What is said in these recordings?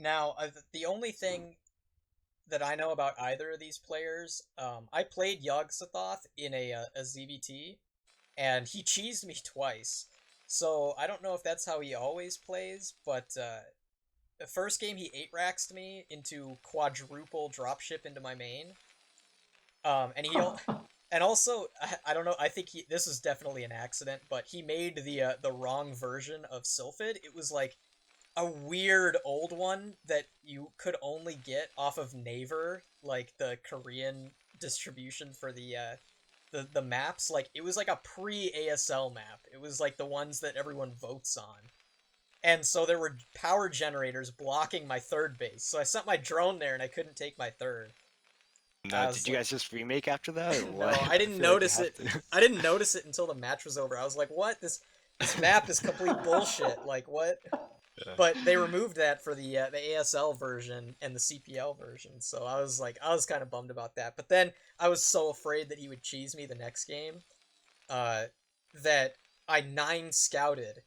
Now, the only thing that I know about either of these players, I played yogzototh in a ZVT, and he cheesed me twice. So I don't know if that's how he always plays, but the first game he 8-raxed me into quadruple dropship into my main. And and also I don't know. I think this is definitely an accident, but he made the wrong version of Sylphid. It was like a weird old one that you could only get off of Naver, like the Korean distribution for the maps. Like it was like a pre ASL map. It was like the ones that everyone votes on. And so there were power generators blocking my third base. So I sent my drone there and I couldn't take my third. No, I was did you like, guys just remake after that or what? no, I I didn't feel like you notice have it. to. I didn't notice it until the match was over. I was like, what? This map is complete bullshit. Like what? Yeah. But they removed that for the ASL version and the CPL version. So I was kind of bummed about that. But then I was so afraid that he would cheese me the next game, uh, that I 9 scouted,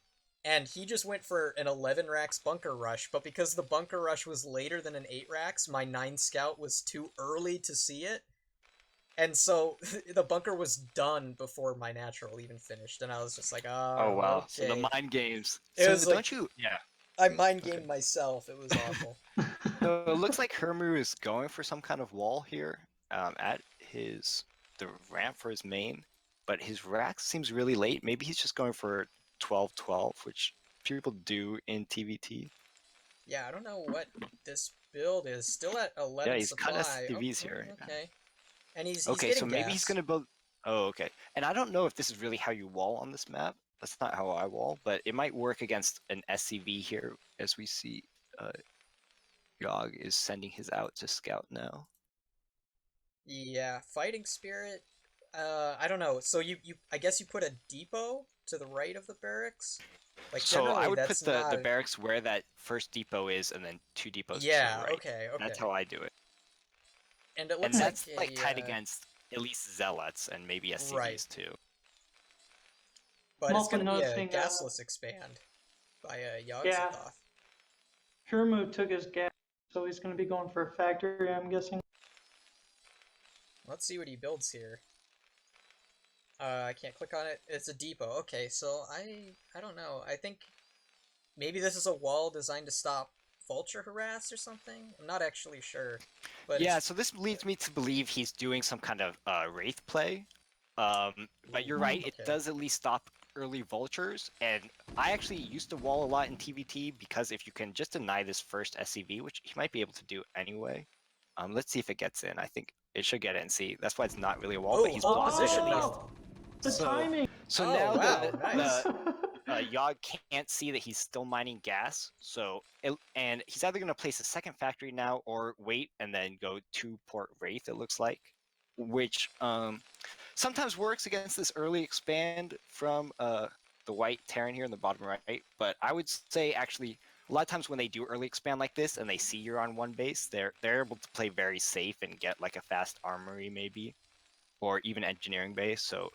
and he just went for an 11 racks bunker rush. But because the bunker rush was later than an 8 racks, my 9 scout was too early to see it, and so the bunker was done before my natural even finished, and I was just like, Oh oh, wow. So the okay. mind games. It So was like don't you? Yeah. I mind Okay. gamed myself. It was awful. So it looks like hirmu is going for some kind of wall here, at the ramp for his main, but his rack seems really late. Maybe he's just going for 12-12, which people do in TVT. Yeah, I don't know what this build is. Still at Yeah, 11 he's cut supply. Oh, SCVs oh, here. okay. And he's Okay, so getting maybe he's gas. gonna build. Oh, okay. And I don't know if this is really how you wall on this map. That's not how I wall, but it might work against an SCV here, as we see. Uh, Yogg is sending his out to scout now. Yeah, fighting spirit. I don't know. So you I guess you put a depot to the right of the barracks. Like So I generally would that's put the not. barracks where that first depot is, and then 2 depots to the Yeah. right. Okay. That's Okay. how I do it, And it and looks like that's like a tied against at least zealots and maybe right, SCVs too. but I'm it's also gonna be a noticing, gasless expand by a yeah, Yogg-Sothoth. Hirmu took his gas, so he's going to be going for a factory, I'm guessing. Let's see what he builds here. I can't click on it. It's a depot. Okay, so I don't know. I think maybe this is a wall designed to stop vulture harass or something. I'm not actually sure, but Yeah, it's so this leads me to believe he's doing some kind of wraith play. But ooh, you're right, it okay. does at least stop early vultures, and I actually used to wall a lot in TVT because if you can just deny this first SCV, which he might be able to do anyway. Let's see if it gets in. I think it should get in. See, that's why it's not really a wall, but Oh, he's hold blocked it at position least. though. Oh, the So, timing! so Oh now wow, the nice. Yogg can't see that he's still mining gas. And he's either going to place a second factory now or wait and then go to port wraith. It looks like, which sometimes works against this early expand from the white Terran here in the bottom right. But I would say actually a lot of times when they do early expand like this and they see you're on one base, they're able to play very safe and get like a fast armory maybe, or even engineering base. So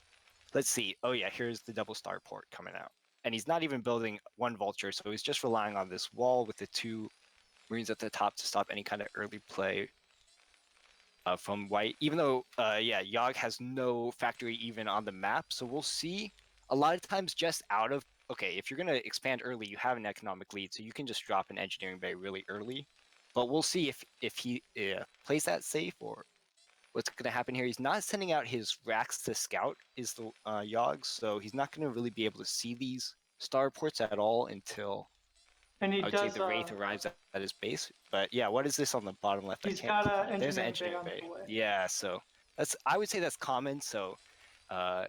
let's see. Oh yeah, here's the double star port coming out. And he's not even building one vulture, so he's just relying on this wall with the 2 marines at the top to stop any kind of early play from white. Even though, yeah, Yogg has no factory even on the map, so we'll see. A lot of times, just out of okay, if you're gonna expand early, you have an economic lead, so you can just drop an engineering bay really early. But we'll see if he plays that safe or what's going to happen here. He's not sending out his racks to scout is the Yogg, so he's not going to really be able to see these starports at all until And he I would say does, the Wraith arrives at his base. But yeah, what is this on the bottom left? I he's can't got click an on it. There's an engineering bay engineering on bay. the way. Yeah, so I would say that's common. So uh,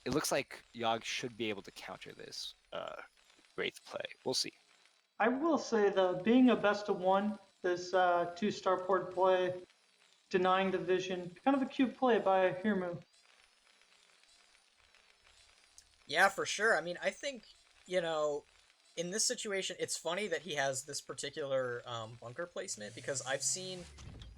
it looks like Yogg should be able to counter this Wraith play. We'll see. I will say, though, being a best of one, this two-star port play, denying the vision, kind of a cute play by Hirmu. Yeah, for sure. I mean, I think, you know, in this situation, it's funny that he has this particular bunker placement because I've seen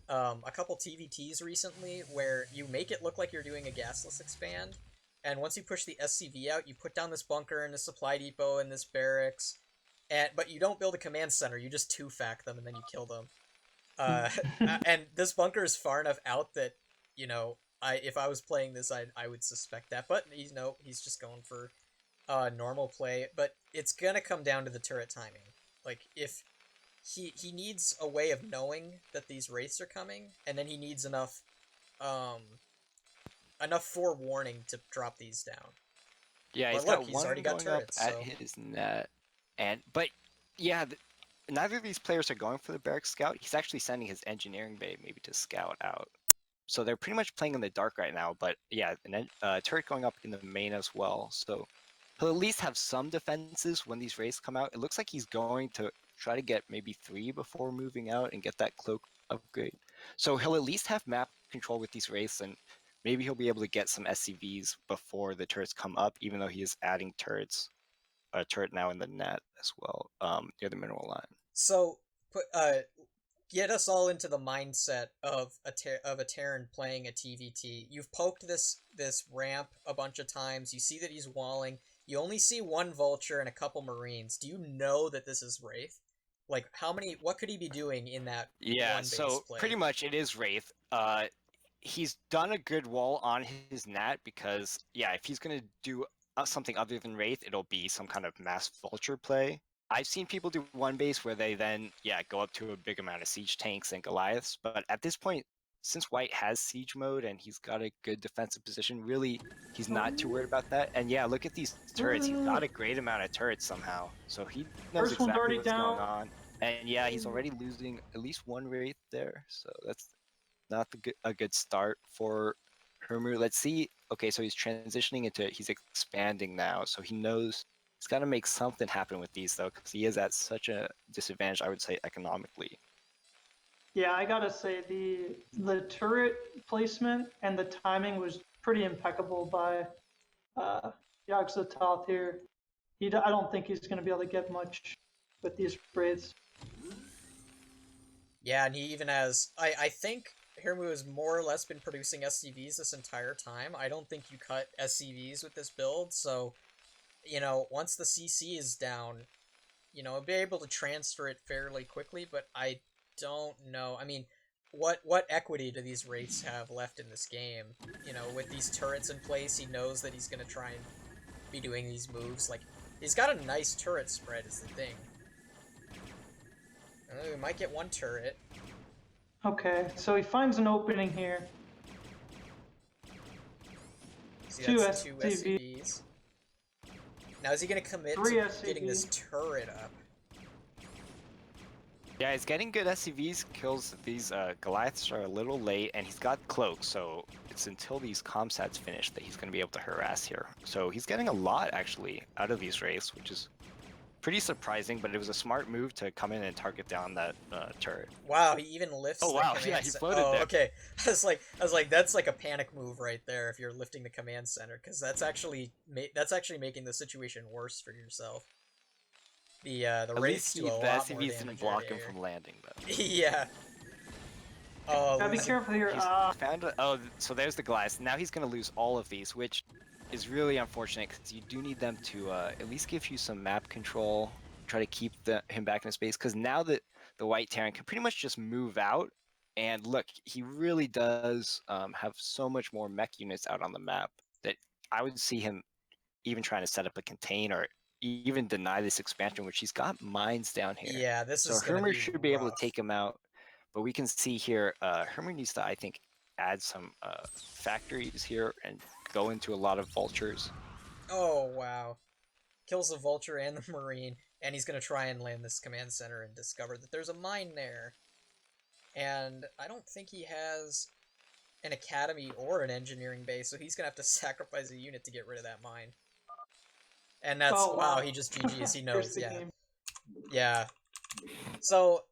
a couple TVTs recently where you make it look like you're doing a gasless expand, and once you push the SCV out, you put down this bunker and a supply depot and this barracks, but you don't build a command center. You just two-fac them and then you kill them. And this bunker is far enough out that if I was playing this, I would suspect that. But he's just going for normal play. But it's gonna come down to the turret timing. Like if he needs a way of knowing that these wraiths are coming, and then he needs enough forewarning to drop these down. Yeah, But he's look, got he's one already got going up turrets, at so his net, but yeah, neither of these players are going for the barrack scout. He's actually sending his engineering bay maybe to scout out. So they're pretty much playing in the dark right now. But yeah, and turret going up in the main as well. So he'll at least have some defenses when these raids come out. It looks like he's going to try to get maybe 3 before moving out and get that cloak upgrade. So he'll at least have map control with these raids, and maybe he'll be able to get some SCVs before the turrets come up, even though he is adding turrets. A turret now in the net as well, near the mineral line. So get us all into the mindset of a Terran playing a TVT. You've poked this ramp a bunch of times. You see that he's walling. You only see one vulture and a couple marines. Do you know that this is Wraith? Like what could he be doing in that one base so play? pretty much it is Wraith. He's done a good wall on his nat because if he's gonna do something other than Wraith, it'll be some kind of mass vulture play. I've seen people do one base where they then go up to a big amount of siege tanks and Goliaths, but at this point, since White has siege mode and he's got a good defensive position, really he's not too worried about that. And look at these turrets. He's got a great amount of turrets somehow, so he knows First one's exactly already what's down. going on. And he's already losing at least one Wraith there, so that's not a good start for hirmu. Let's see. Okay, so he's transitioning he's expanding now, so he knows he's got to make something happen with these, though, because he is at such a disadvantage, I would say, economically. Yeah, I gotta say the turret placement and the timing was pretty impeccable by Yogzototh here. I don't think he's going to be able to get much with these raids. Yeah, and he even has. I think hirmu has more or less been producing SCVs this entire time. I don't think you cut SCVs with this build, so once the CC is down, I'll be able to transfer it fairly quickly, but I don't know. I mean, what equity do these wraiths have left in this game? With these turrets in place, he knows that he's going to try and be doing these moves. Like, he's got a nice turret spread is the thing. We might get one turret. Okay, so he finds an opening here. See, that's two SCVs. Now, is he going to commit to getting this turret up? Yeah, he's getting good SCVs, kills. These Goliaths are a little late, and he's got Cloak, so it's until these comsats finish that he's going to be able to harass here. So he's getting a lot, actually, out of these wraiths, which is pretty surprising, but it was a smart move to come in and target down that turret. Wow, he even lifts the command center. He floated there. Okay. I was like, that's like a panic move right there if you're lifting the command center, because that's actually making the situation worse for yourself. The wraiths do a lot more damage. The SCVs didn't block him from landing, though. Yeah. Oh, gotta be careful here. So there's the Goliath. Now he's going to lose all of these, which is really unfortunate because you do need them to at least give you some map control, try to keep him back in his base, because now that the White Terran can pretty much just move out, and look, he really does have so much more mech units out on the map that I would see him even trying to set up a contain or even deny this expansion, which he's got mines down here. Yeah, this is hirmu should be able to take him out, but we can see here hirmu needs to, I think, add some factories here and go into a lot of vultures. Oh wow, kills the vulture and the marine, and he's gonna try and land this command center and discover that there's a mine there. And I don't think he has an academy or an engineering base, so he's gonna have to sacrifice a unit to get rid of that mine. And that's wow, he just GG's, he knows, yeah. Yeah. So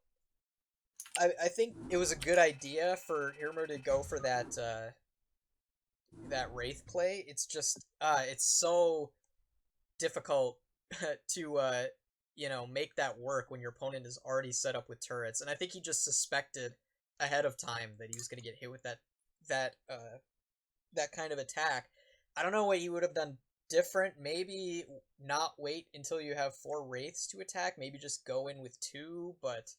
I think it was a good idea for hirmu to go for that that wraith play. It's just it's so difficult to make that work when your opponent is already set up with turrets. And I think he just suspected ahead of time that he was going to get hit with that kind of attack. I don't know what he would have done different. Maybe not wait until you have 4 Wraiths to attack. Maybe just go in with 2, but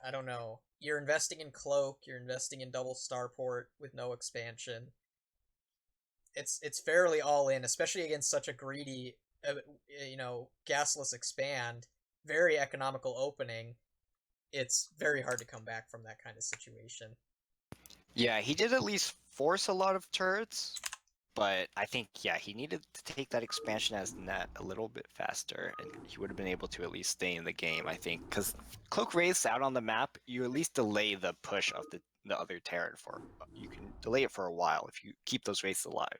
I don't know. You're investing in Cloak, you're investing in double Starport with no expansion. It's fairly all in, especially against such a greedy, gasless expand. Very economical opening. It's very hard to come back from that kind of situation. Yeah, he did at least force a lot of turrets, but I think, yeah, he needed to take that expansion as net a little bit faster, and he would have been able to at least stay in the game, I think. Because Cloak Wraiths out on the map, you at least delay the push of the other Terran for... You can delay it for a while if you keep those Wraiths alive.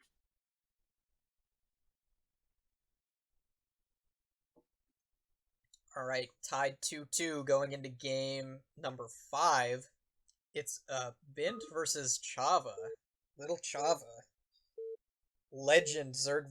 Alright, tied 2-2 going into game number 5. It's Bint versus Chava. Little Chava. Legend Zerg